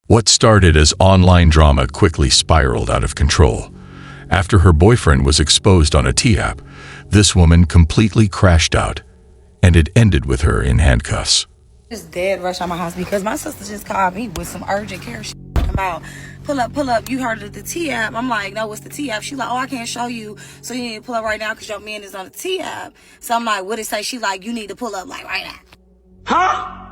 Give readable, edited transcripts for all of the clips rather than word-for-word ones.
What started as online drama quickly spiraled out of control. After her boyfriend was exposed on a T-app, this woman completely crashed out, and it ended with her in handcuffs. Just dead rush out my house because my sister just called me with some urgent care shit about pull up, you heard of the T-app. I'm like, no, what's the T-app? She's like, oh, I can't show you, so you need to pull up right now because your man is on the T-app. So I'm like, what it say? She like, you need to pull up like right now. Huh?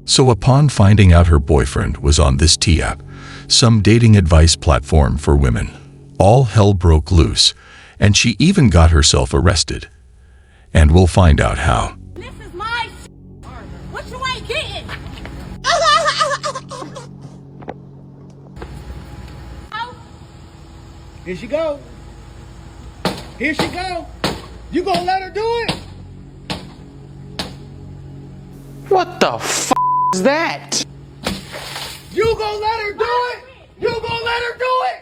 So upon finding out her boyfriend was on this T-app, some dating advice platform for women, all hell broke loose, and she even got herself arrested. And we'll find out how. This is my what you ain't getting? Here she go. Here she go. You gonna let her do it? What the f is that? You gonna let her do it? You gonna let her do it?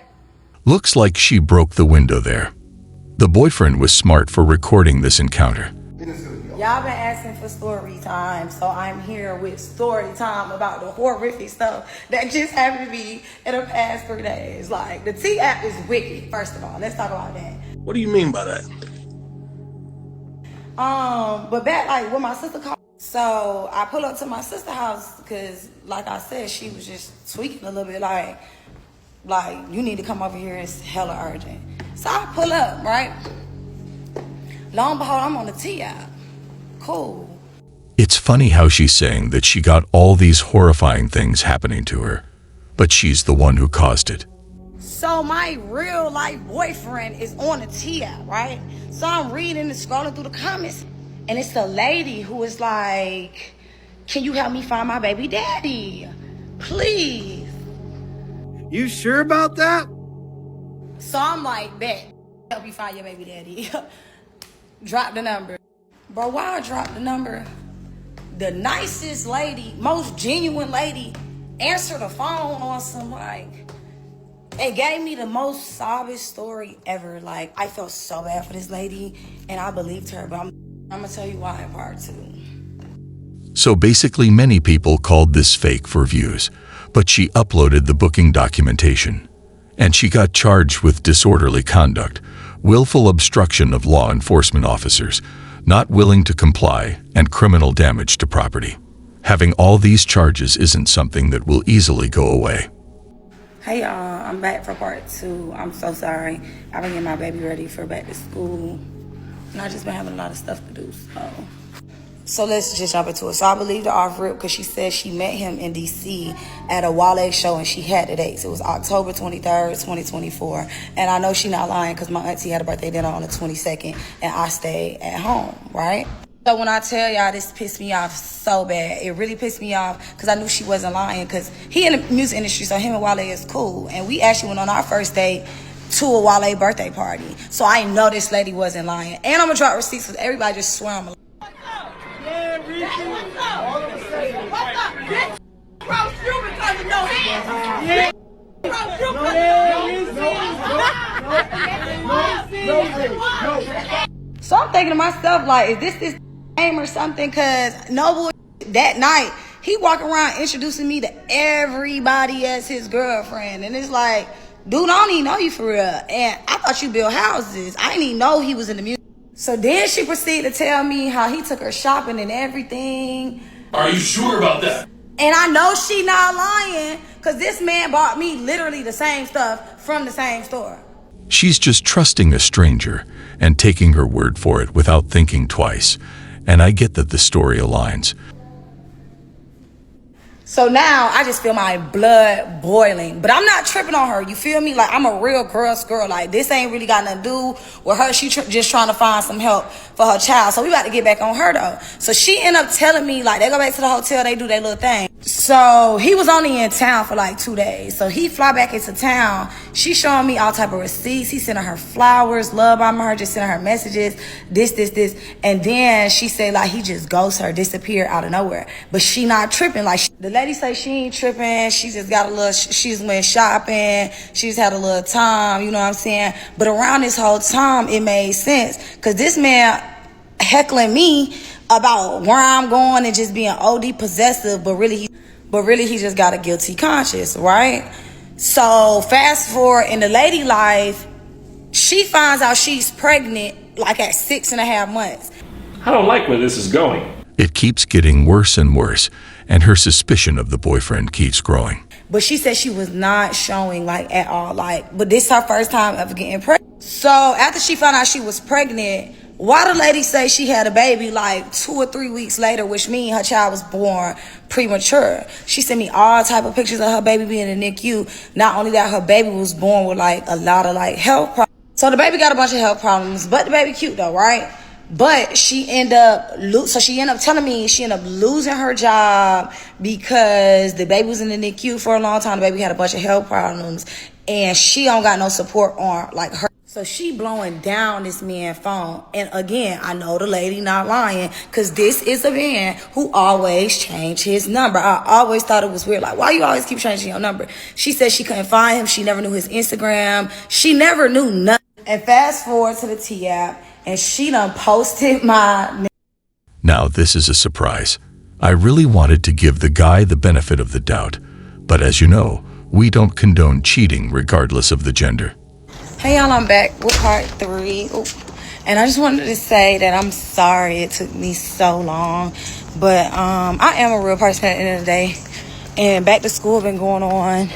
Looks like she broke the window there. The boyfriend was smart for recording this encounter. Y'all been asking for story time, so I'm here with story time about the horrific stuff that just happened to me in the past 3 days. Like, the T-app is wicked, first of all. Let's talk about that. What do you mean by that? But back, like, when my sister called, so I pull up to my sister's house because, like I said, she was just tweaking a little bit, like, you need to come over here, it's hella urgent. So I pull up, right? Lo and behold, I'm on the T-app. Cool. It's funny how she's saying that she got all these horrifying things happening to her, but she's the one who caused it. So my real life boyfriend is on the T-app, right? So I'm reading and scrolling through the comments, and it's a lady who is like, can you help me find my baby daddy? Please. You sure about that? So I'm like, bet, help you find your baby daddy. Drop the number. Bro, why I drop the number? The nicest lady, most genuine lady, answered the phone on some, like, it gave me the most sobbing story ever. Like, I felt so bad for this lady, and I believed her, but I'm gonna tell you why in part 2. So basically, many people called this fake for views, but she uploaded the booking documentation, and she got charged with disorderly conduct, willful obstruction of law enforcement officers, not willing to comply, and criminal damage to property. Having all these charges isn't something that will easily go away. Hey y'all, I'm back for part 2. I'm so sorry. I've been getting my baby ready for back to school, and I just been having a lot of stuff to do, so let's just jump into it. So I believe the off rip because she said she met him in DC at a Wale show and she had the dates. It was October 23rd, 2024. And I know she not lying because my auntie had a birthday dinner on the 22nd and I stayed at home, right? So when I tell y'all this pissed me off so bad, it really pissed me off because I knew she wasn't lying because he in the music industry, so him and Wale is cool. And we actually went on our first date to a Wale birthday party. So I know this lady wasn't lying. And I'm going to drop receipts because everybody just swear I'm a So I'm thinking to myself, like, is this game or something? Because no boy, that night, he walking around introducing me to everybody as his girlfriend. And it's like, dude, I don't even know you for real. And I thought you built houses. I didn't even know he was in the music. So then she proceeded to tell me how he took her shopping and everything. Are you sure about that? And I know she not lying because this man bought me literally the same stuff from the same store. She's just trusting a stranger and taking her word for it without thinking twice. And I get that the story aligns. So now I just feel my blood boiling. But I'm not tripping on her. You feel me? Like, I'm a real girl's girl. Like, this ain't really got nothing to do with her. She just trying to find some help for her child. So we about to get back on her, though. So she ended up telling me, like, they go back to the hotel. They do their little thing. So he was only in town for like 2 days. So he fly back into town. She showing me all type of receipts. He sending her flowers, love bombing her, just sending her messages, this. And then she said, like, he just ghosts her, disappear out of nowhere. But she not tripping. Like, the lady say she ain't tripping. She just got a little, she just went shopping. She just had a little time, you know what I'm saying? But around this whole time, it made sense. Because this man heckling me about where I'm going and just being OD possessive, but really but really he just got a guilty conscience, right? So fast forward in the lady life, she finds out she's pregnant like at 6.5 months. I don't like where this is going. It keeps getting worse and worse, and her suspicion of the boyfriend keeps growing. But she said she was not showing like at all, like, but this is her first time ever getting pregnant. So after she found out she was pregnant, why the lady say she had a baby like 2 or 3 weeks later, which means her child was born premature. She sent me all type of pictures of her baby being in the NICU. Not only that, her baby was born with like a lot of like health problems. So the baby got a bunch of health problems, but the baby cute though, right? But she ended up telling me she ended up losing her job because the baby was in the NICU for a long time. The baby had a bunch of health problems, and she don't got no support on like her. So she blowing down this man's phone. And again, I know the lady not lying, because this is a man who always changed his number. I always thought it was weird. Like, why you always keep changing your number? She said she couldn't find him. She never knew his Instagram. She never knew nothing. And fast forward to the T-app, and she done posted my... Now this is a surprise. I really wanted to give the guy the benefit of the doubt, but as you know, we don't condone cheating regardless of the gender. Hey y'all, I'm back with part 3. Ooh. And I just wanted to say that I'm sorry it took me so long, but I am a real person at the end of the day, and back to school been going on,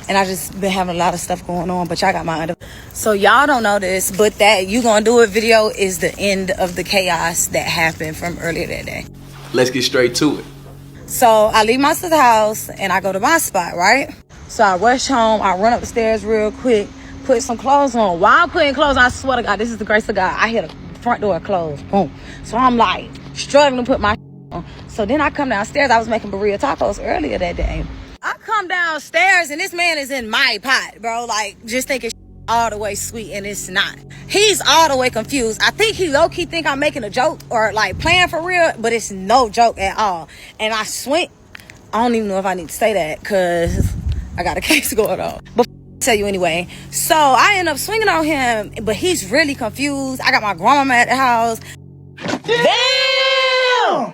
and I just been having a lot of stuff going on, but y'all got my under. So y'all don't know this, but that you gonna do a video is the end of the chaos that happened from earlier that day. Let's get straight to it. So I leave my sister's house and I go to my spot, right? So I rush home, I run up the stairs real quick, put some clothes on. While I'm putting clothes on, I swear to God, this is the grace of God, I hear the front door close, boom. So I'm like struggling to put my on. So then I come downstairs. I was making burrito tacos earlier that day. I come downstairs and this man is in my pot, bro. Like, just thinking all the way sweet, and it's not. He's all the way confused. I think he low-key think I'm making a joke or like playing for real, but it's no joke at all. And I don't even know if I need to say that because I got a case going on. But I'll tell you anyway. So I end up swinging on him, but he's really confused. I got my grandma at the house. Damn!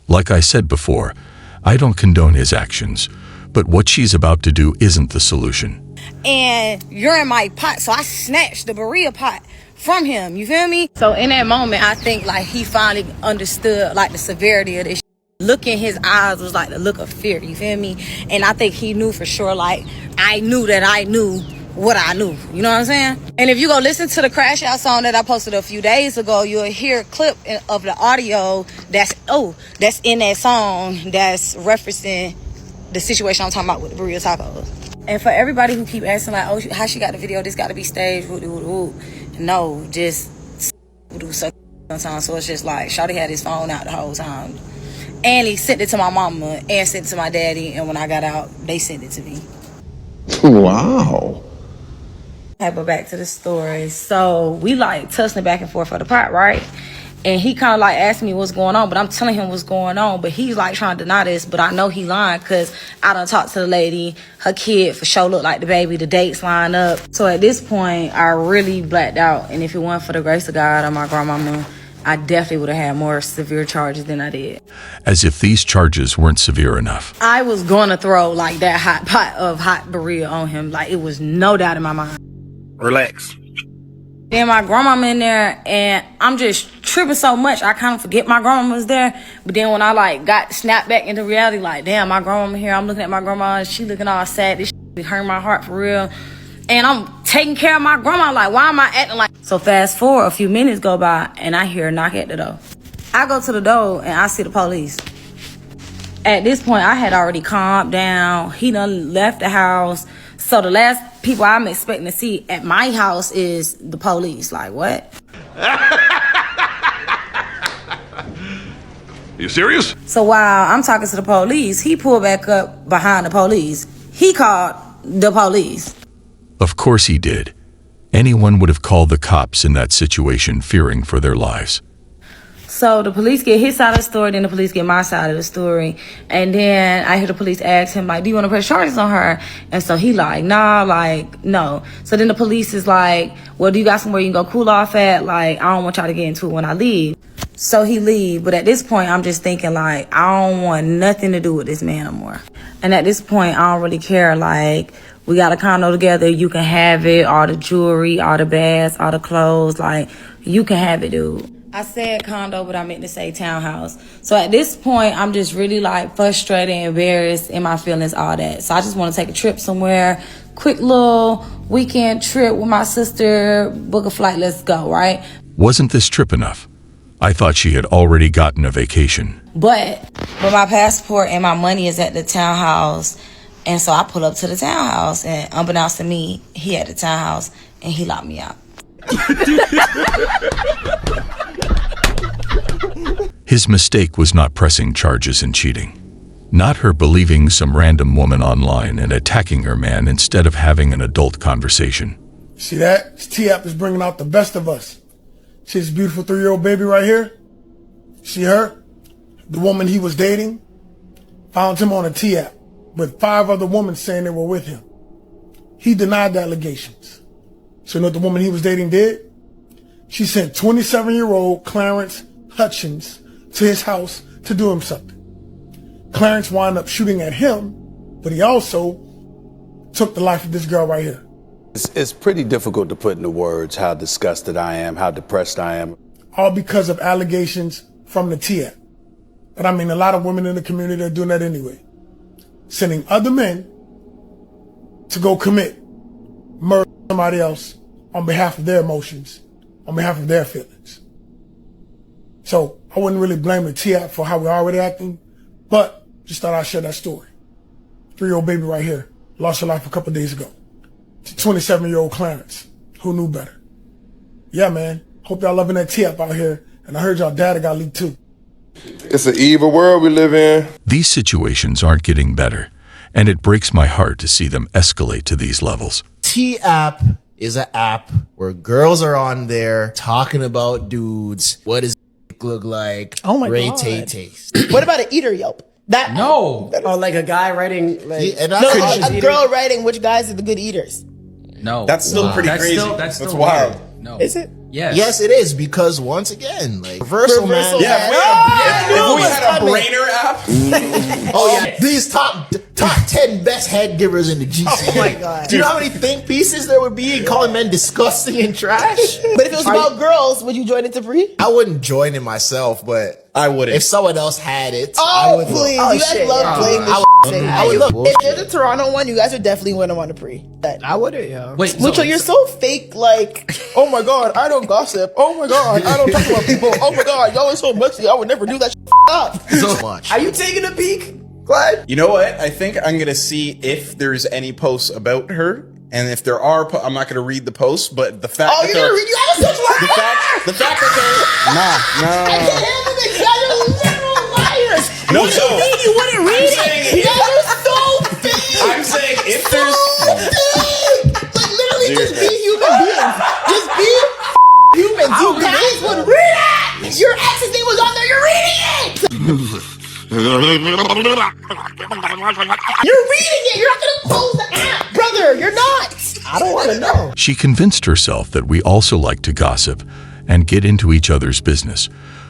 Like I said before, I don't condone his actions, but what she's about to do isn't the solution. And you're in my pot, so I snatched the burrito pot from him, you feel me? So in that moment, I think like he finally understood like the severity of this. Look in his eyes was like the look of fear, you feel me? And I think he knew for sure, like I knew that I knew what I knew, you know what I'm saying? And if you go listen to the Crash Out song that I posted a few days ago, you'll hear a clip of the audio that's in that song that's referencing the situation I'm talking about with the burrito tacos. And for everybody who keep asking like, oh, how she got the video, this got to be staged, no, just do suck sometimes. So it's just like shawty had his phone out the whole time, and he sent it to my mama and sent it to my daddy, and when I got out they sent it to me. Wow. Okay, but back to the story. So we like tussling back and forth for the pot, right? And he kind of like asked me what's going on, but I'm telling him what's going on. But he's like trying to deny this, but I know he lying because I done talked to the lady. Her kid for sure looked like the baby. The dates line up. So at this point, I really blacked out. And if it weren't for the grace of God or my grandmama, I definitely would have had more severe charges than I did. As if these charges weren't severe enough. I was going to throw like that hot pot of hot burrito on him. Like it was no doubt in my mind. Relax. Then my grandmama in there, and I'm just tripping so much, I kind of forget my grandma was there. But then when I like got snapped back into reality, like, damn, my grandma here, I'm looking at my grandma, and she looking all sad. This shit hurt my heart for real. And I'm taking care of my grandma, like, why am I acting like... So fast forward, a few minutes go by, and I hear a knock at the door. I go to the door, and I see the police. At this point, I had already calmed down. He done left the house. So the last people I'm expecting to see at my house is the police. Like, what? You serious? So while I'm talking to the police, he pulled back up behind the police. He called the police. Of course he did. Anyone would have called the cops in that situation, fearing for their lives. So the police get his side of the story, then the police get my side of the story. And then I hear the police ask him, like, do you want to press charges on her? And so he like, nah, like, no. So then the police is like, well, do you got somewhere you can go cool off at? Like, I don't want y'all to get into it when I leave. So he leave. But at this point, I'm just thinking, like, I don't want nothing to do with this man no more. And at this point, I don't really care. Like, we got a condo together. You can have it. All the jewelry, all the bags, all the clothes. Like, you can have it, dude. I said condo, but I meant to say townhouse. So at this point, I'm just really, like, frustrated, embarrassed, in my feelings, all that. So I just want to take a trip somewhere. Quick little weekend trip with my sister. Book a flight. Let's go, right? Wasn't this trip enough? I thought she had already gotten a vacation. But my passport and my money is at the townhouse. And so I pull up to the townhouse, and unbeknownst to me, he at the townhouse, and he locked me out. His mistake was not pressing charges and cheating. Not her believing some random woman online and attacking her man instead of having an adult conversation. See that? This T-app is bringing out the best of us. See this beautiful 3-year-old baby right here? See her? The woman he was dating found him on a T-app with 5 other women saying they were with him. He denied the allegations. So you know what the woman he was dating did? She sent 27-year-old Clarence Hutchins to his house to do him something. Clarence wound up shooting at him, but he also took the life of this girl right here. It's pretty difficult to put into words how disgusted I am, how depressed I am. All because of allegations from the T-app. But I mean, a lot of women in the community are doing that anyway. Sending other men to go commit murder to somebody else on behalf of their emotions, on behalf of their feelings. So I wouldn't really blame the T-app for how we're already acting, but just thought I'd share that story. 3-year-old baby right here lost her life a couple days ago. To 27-year-old Clarence, who knew better. Yeah, man. Hope y'all loving that T-app out here. And I heard y'all dad got leaked too. It's an evil world we live in. These situations aren't getting better, and it breaks my heart to see them escalate to these levels. T-app is an app where girls are on there talking about dudes. What does look like? Oh my Ray God. taste. What about an eater Yelp? That No. Or like a guy writing, like, Yeah, and no, that's a girl writing which guys are the good eaters. no. That's still pretty crazy. That's wild. weird. No. Is it? Yes. Yes, it is, because once again, like reversal man. Yeah, if we had a brainer app. Oh yeah, these top 10 best head givers in the GC. Oh my God. Do you know how many think pieces there would be in calling men disgusting and trash? But if it was about girls, would you join it to free? I wouldn't join it myself, but I wouldn't. if someone else had it, I Oh, would. please. Oh, You guys shit, love yeah. playing this I shit. I would look. If there's a Toronto one, you guys are definitely going to want to pre. I wouldn't, yeah. Wait, Mucho, you're so fake, like, oh my God, I don't gossip. Oh my God, I don't talk about people. Oh my God, y'all are so messy. I would never do that up. So much. Are you taking a peek? Glad. You know what? I think I'm gonna see if there's any posts about her, and if there are, I'm not gonna read the posts. But the fact Oh, that you're gonna read? You have such the fact that they're I can't handle this. You guys are literal liars. No, What do so- you mean you wouldn't read it? You guys are so fake. I'm saying if there's Like literally just be human beings. Just be humans. You guys would read it. Your ex's name was on there. You're reading it. You're reading it. You're not gonna close the app, brother. You're not. I don't want to know. She convinced herself that we also like to gossip and get into each other's business,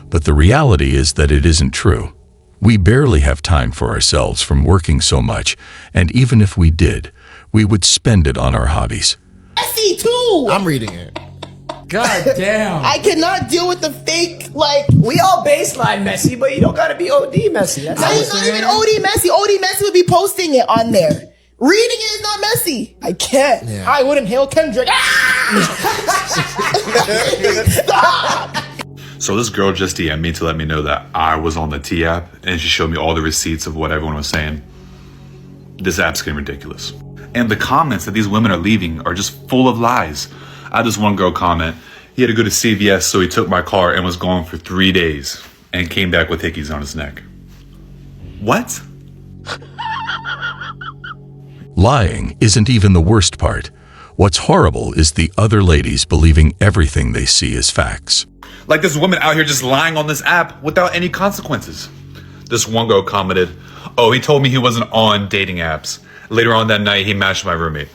but the reality is that it isn't true. We barely have time for ourselves from working so much, and even if we did, we would spend it on our hobbies. Messy too. I'm reading it. God damn. I cannot deal with the fake. Like We all baseline messy, but you don't gotta be OD messy. That's that is not even OD messy. OD messy would be posting it on there. Reading it is not messy. I can't. Yeah. I wouldn't hail Kendrick. Stop. So this girl just DM'd me to let me know that I was on the T app, and she showed me all the receipts of what everyone was saying. This app's getting ridiculous. And the comments that these women are leaving are just full of lies. I had this one girl comment, he had to go to CVS, so he took my car and was gone for 3 days and came back with hickeys on his neck. What? Lying isn't even the worst part. What's horrible is the other ladies believing everything they see is facts. Like this woman out here just lying on this app without any consequences. This one girl commented, oh, he told me he wasn't on dating apps. Later on that night, he matched my roommate.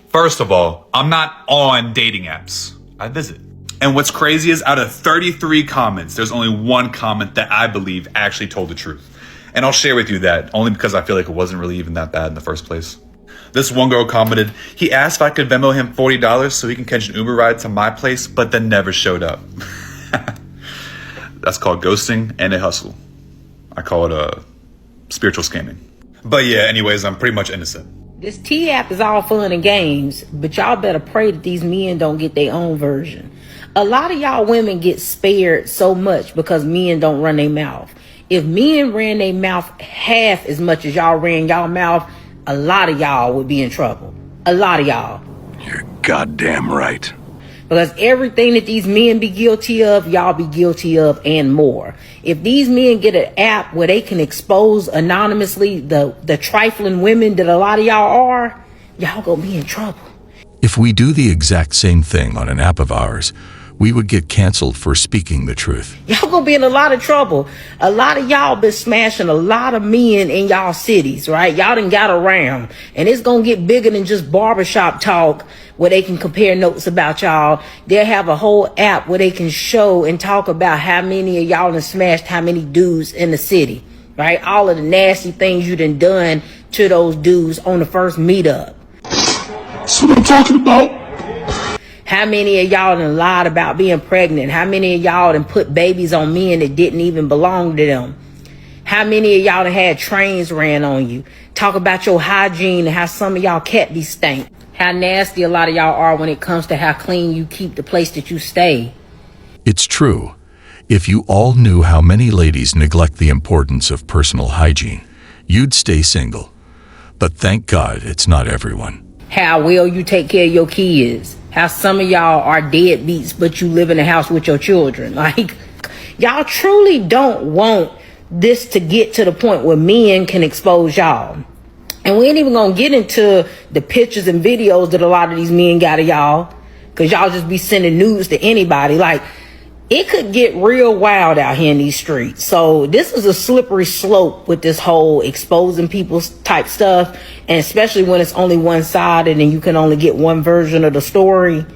First of all, I'm not on dating apps. I visit. And what's crazy is out of 33 comments, there's only one comment that I believe actually told the truth. And I'll share with you that only because I feel like it wasn't really even that bad in the first place. This one girl commented, he asked if I could Venmo him $40 so he can catch an Uber ride to my place, but then never showed up. That's called ghosting and a hustle. I call it a spiritual scamming. But yeah, anyways, I'm pretty much innocent. This T-app is all fun and games, but y'all better pray that these men don't get their own version. A lot of y'all women get spared so much because men don't run their mouth. If men ran their mouth half as much as y'all ran y'all mouth, a lot of y'all would be in trouble. A lot of y'all. You're goddamn right. Because everything that these men be guilty of, y'all be guilty of and more. If these men get an app where they can expose anonymously the trifling women that a lot of y'all are, y'all gonna be in trouble. If we do the exact same thing on an app of ours, we would get canceled for speaking the truth. Y'all gonna be in a lot of trouble. A lot of y'all been smashing a lot of men in y'all cities, right? Y'all done got around. And it's gonna get bigger than just barbershop talk where they can compare notes about y'all. They'll have a whole app where they can show and talk about how many of y'all done smashed how many dudes in the city, right? All of the nasty things you done to those dudes on the first meetup. That's what I'm talking about. How many of y'all done lied about being pregnant? How many of y'all done put babies on men that didn't even belong to them? How many of y'all done had trains ran on you? Talk about your hygiene and how some of y'all cat be stank. How nasty a lot of y'all are when it comes to how clean you keep the place that you stay. It's true. If you all knew how many ladies neglect the importance of personal hygiene, you'd stay single. But thank God it's not everyone. How well you take care of your kids. How some of y'all are deadbeats, but you live in the house with your children. Like, y'all truly don't want this to get to the point where men can expose y'all. And we ain't even gonna get into the pictures and videos that a lot of these men got of y'all, because y'all just be sending nudes to anybody. Like, it could get real wild out here in these streets. So this is a slippery slope with this whole exposing people's type stuff. And especially when it's only one-sided and you can only get one version of the story.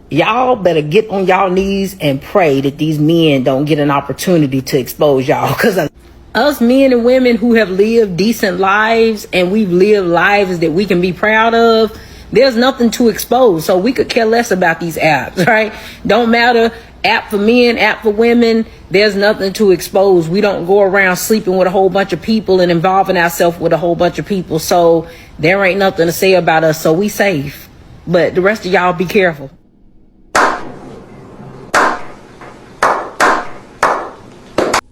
Y'all better get on y'all knees and pray that these men don't get an opportunity to expose y'all. Because us men and women who have lived decent lives and we've lived lives that we can be proud of, there's nothing to expose. So we could care less about these apps, right? Don't matter. App for men, app for women. There's nothing to expose. We don't go around sleeping with a whole bunch of people and involving ourselves with a whole bunch of people. So there ain't nothing to say about us. So we safe. But the rest of y'all be careful.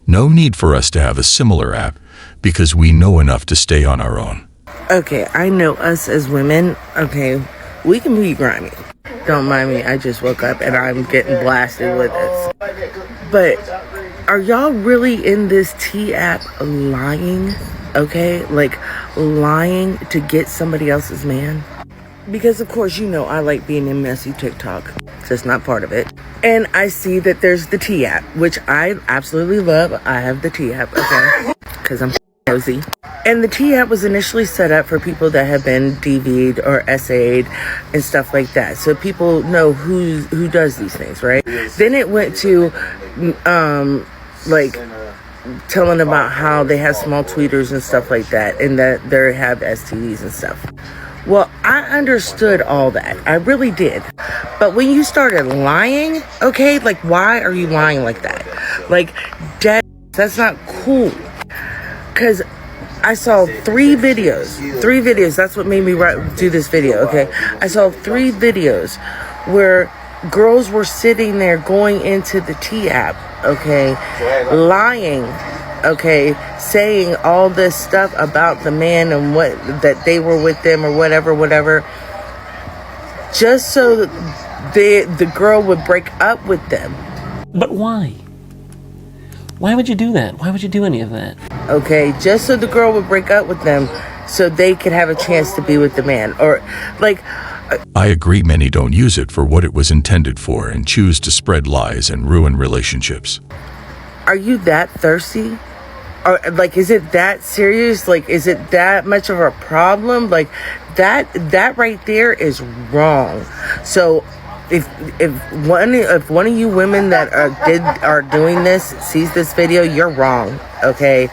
No need for us to have a similar app because we know enough to stay on our own. Okay, I know us as women, okay, we can be grimy. Don't mind me, I just woke up and I'm getting blasted with this. But are y'all really in this T-app lying? Okay, like lying to get somebody else's man? Because of course, you know, I like being in messy TikTok. It's just not part of it. And I see that there's the T-app, which I absolutely love. I have the T-app, okay? Because I'm nosy. And the T-app was initially set up for people that have been DV'd or SA'd and stuff like that. So people know who does these things, right? Then it went to, like, telling about how they have small tweeters and stuff like that, and that they have STDs and stuff. Well, I understood all that. I really did. But when you started lying, okay, like, why are you lying like that? Like, that's not cool. Because I saw three videos. That's what made me do this video, okay? I saw 3 videos where girls were sitting there going into the T-app, okay, lying, okay, saying all this stuff about the man and what that they were with them or whatever, just so the girl would break up with them. But why? Why would you do that? Why would you do any of that? Okay, just so the girl would break up with them so they could have a chance to be with the man. Or, like... I agree many don't use it for what it was intended for and choose to spread lies and ruin relationships. Are you that thirsty? Like, is it that serious? Like, is it that much of a problem? Like, that right there is wrong. So if one of you women that are doing this sees this video, you're wrong, okay?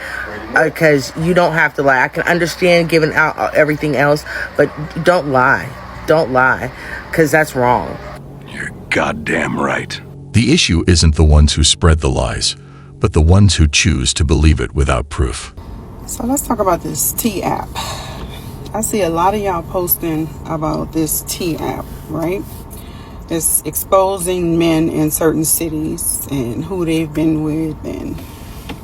Because you don't have to lie. I can understand giving out everything else, but don't lie. Don't lie, because that's wrong. You're goddamn right. The issue isn't the ones who spread the lies, but the ones who choose to believe it without proof. So let's talk about this T app. I see a lot of y'all posting about this T app, right? It's exposing men in certain cities and who they've been with and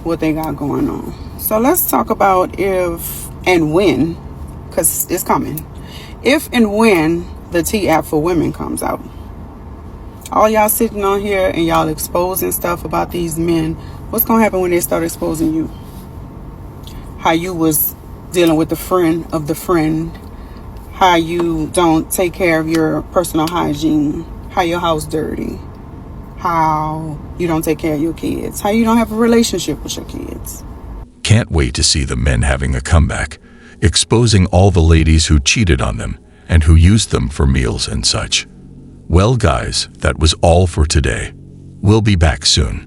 what they got going on. So let's talk about if and when, because it's coming, if and when the T app for women comes out. All y'all sitting on here and y'all exposing stuff about these men, what's gonna happen when they start exposing you? How you was dealing with the friend of the friend, how you don't take care of your personal hygiene, how your house dirty, how you don't take care of your kids, how you don't have a relationship with your kids. Can't wait to see the men having a comeback, exposing all the ladies who cheated on them and who used them for meals and such. Well, guys, that was all for today. We'll be back soon.